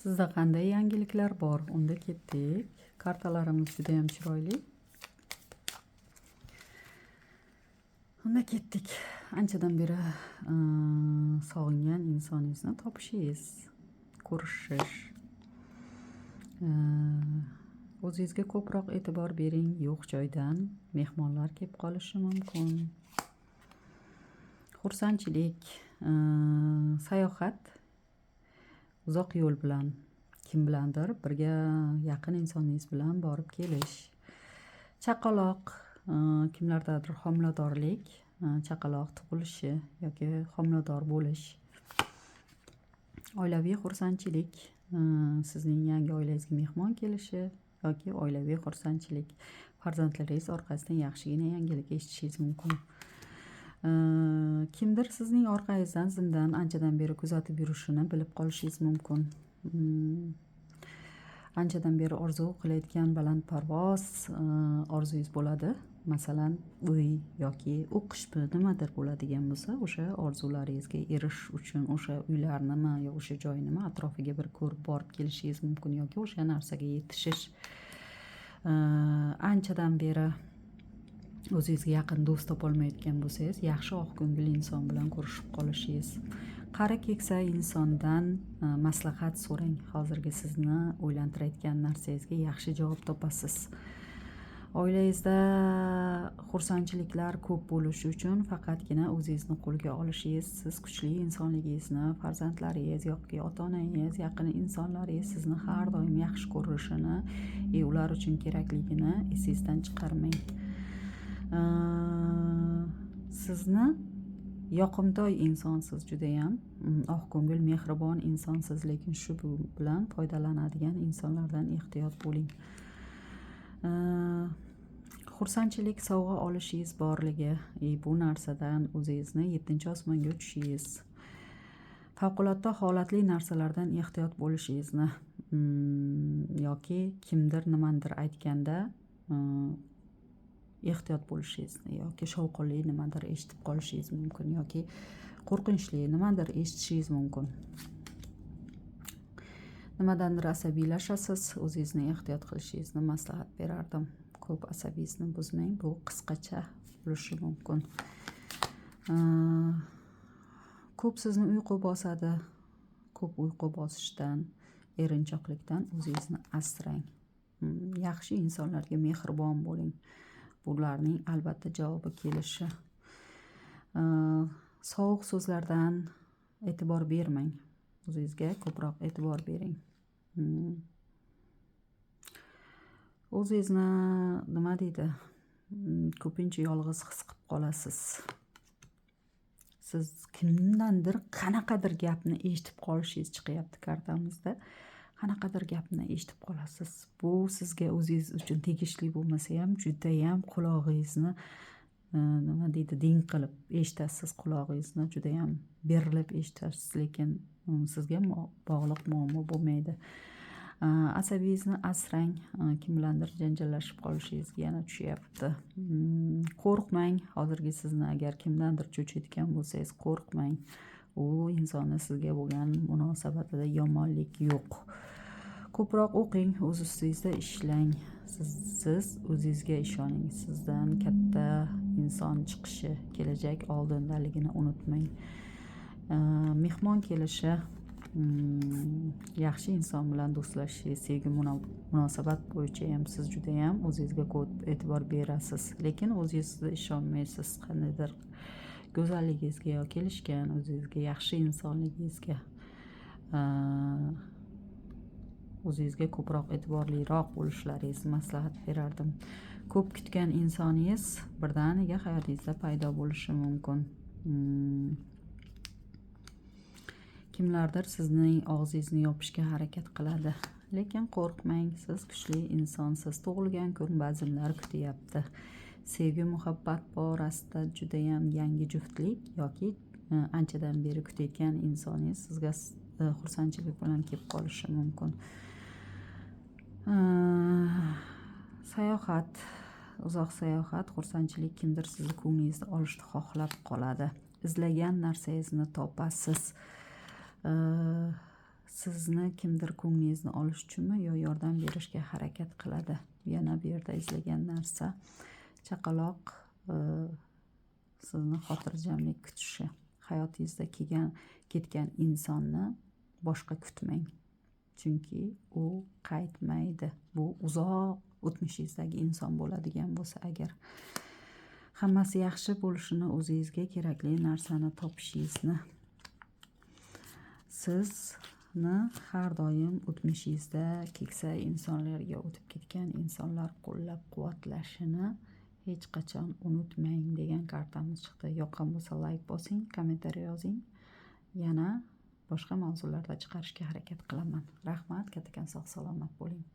Sizda qanday yangiliklar bor? Unda ketdik. Kartalarimiz juda ham chiroyli. Unda ketdik. Anchadan beri sog'ingan insoningizni topishingiz, ko'rishish. O'zingizga ko'proq e'tibor bering. Yo'q joydan mehmonlar kelib qolishi mumkin. Xursandchilik, sayohat, uzoq yo'l bilan kim bilandir birga yaqin insoningiz bilan borib kelish. Chaqaloq, kimlardadir homiladorlik, chaqaloq tug'ilishi yoki homilador bo'lish. Oilaviy xursandchilik, sizning yangi oilangizga mehmon kelishi yoki oilaviy xursandchilik, farzandlaringiz orqasidan yaxshigina yangilik eshitishingiz mumkin. Kimdir sizning orqangizdan zimdan anchadan beri kuzatib yurishini bilib qolishingiz mumkin. Anchadan beri orzu qilayotgan balandparvoz orzungiz bo'ladi. Masalan, uy yoki o'qishmi nimadir bo'ladigan bo'lsa, o'sha orzularingizga erishish uchun o'sha uylarnimi yo o'sha joynimi atrofiga bir ko'rib borib kelishingiz mumkin yoki o'sha narsaga yetishish. Anchadan beri o'zingizga yaqin do'st topolmayotgan bo'lsangiz, yaxshi oqko'ngil inson bilan ko'rishib qolishingiz. Qari keksa insondan maslahat so'rang. Hozirgi sizni o'ylantirayotgan narsangizga yaxshi javob topasiz. Oilangizda xursandchiliklar ko'p bo'lishi uchun faqatgina o'zingizni qo'lga olishingiz, siz kuchli insonligingizni, farzandlaringiz yoki ota-onangiz, yaqin insonlaringiz sizni har doim yaxshi ko'rishini, ular uchun kerakligini esingizdan chiqarmang. Sizni yoqimtoy insonsiz, judayam oqko'ngil, mehribon insonsiz, lekin shu bilan foydalanadigan insonlardan ehtiyot bo'ling. Xursandchilik sovg'a olishingiz borligi, bu narsadan o'zingizni 7-osmonga uchishingiz, favqulodda holatli narsalardan ehtiyot bo'lishingizni yoki kimdir nimadir aytganda ehtiyot bo'lishingizni yoki shovqinli nimadir eshitib qolishingiz mumkin yoki qo'rqinchli nimadir eshitishingiz mumkin. Nimadandir asabiylashasiz, o'zingizni ehtiyot qilishingizni maslahat berardim. Ko'p asabingizni buzmang, bu qisqacha bo'lishi mumkin. Ko'p sizni uyqu bosadi. Ko'p uyqu bosishdan, erinchoqlikdan o'zingizni asrang. Yaxshi insonlarga mehribon bo'ling. Bularning albatta javobi kelishi. Sovuq so'zlardan e'tibor bermang. O'zingizga ko'proq e'tibor bering. O'zingizni nima deydi? Ko'pincha yolg'iz his qilib qolasiz. Siz kimdandir qanaqadir gapni eshitib qolishingiz chiqyapti kartamizda. Qanaqadir gapni eshitib qolasiz. Bu sizga o'zingiz uchun tegishli bo'lmasa ham judayam qulog'ingizni nima deydi, ding qilib eshitasiz, qulog'ingizni judayam berilib eshitasiz, lekin sizga bog'liq muammo bo'lmaydi. Asabingizni asrang, kim bilandir janjallashib qolishingizga yana tushyapti. Qo'rqmang, hozirgi sizni agar kimdandir cho'chitgan bo'lsangiz, qo'rqmang. U insonni sizga bo'lgan munosabatida yomonlik yo'q. Ko'proq o'qing, o'z ustingizda ishlang. Siz o'zingizga ishoning. Sizdan katta inson chiqishi, kelajak oldindaligini unutmang. Mehmon kelishi, yaxshi inson bilan do'stlashishingiz, sevgi munosabat bo'yicha ham siz juda ham o'zingizga ko'p e'tibor berasiz, lekin o'zingizga ishonmaysiz. Qandaydir go'zalligingizga yo kelishgan o'zingizga yaxshi insonligingizga o'zingizga ko'proq e'tiborliroq bo'lishlaringizni maslahat berardim. Ko'p kutgan insoningiz birdaniga hayotingizda paydo bo'lishi mumkin. Kimlardir sizning og'zingizni yopishga harakat qiladi, lekin qo'rqmang, siz kuchli insonsiz. Tug'ilgan kun bazmlar kutyapti. Sevgi muhabbat borasida judayam yangi juftlik yoki anchadan beri kutayotgan insoningiz sizga xursandchilik bilan kelib qolishi mumkin. Sayohat, uzoq sayohat, xursandchilik, kimdir sizni ko'nglingizni olishni xohlab qoladi. Izlagan narsangizni topasiz. sizni kimdir ko'nglingizni olish uchunmi yo yordam berishga harakat qiladi. Yana bu yerda izlagan narsa chaqaloq sizni xotirjamlik kutishi. Hayotingizda ketgan insonni boshqa kutmang. Chunki u qaytmaydi. Bu uzoq o'tmishingizdagi inson bo'ladigan bo'lsa agar. Hammasi yaxshi bo'lishini, o'zingizga kerakli narsani topishingizni. Sizni har doim o'tmishingizda keksa insonlarga, o'tib ketgan insonlar qo'llab-quvvatlashini hech qachon unutmang degan kartamiz chiqdi. Yoqqan bo'lsa like bosing, kommentariy yozing. Yana boshqa mavzularda chiqarishga harakat qilaman. Rahmat, kattakon sog' salomat bo'ling.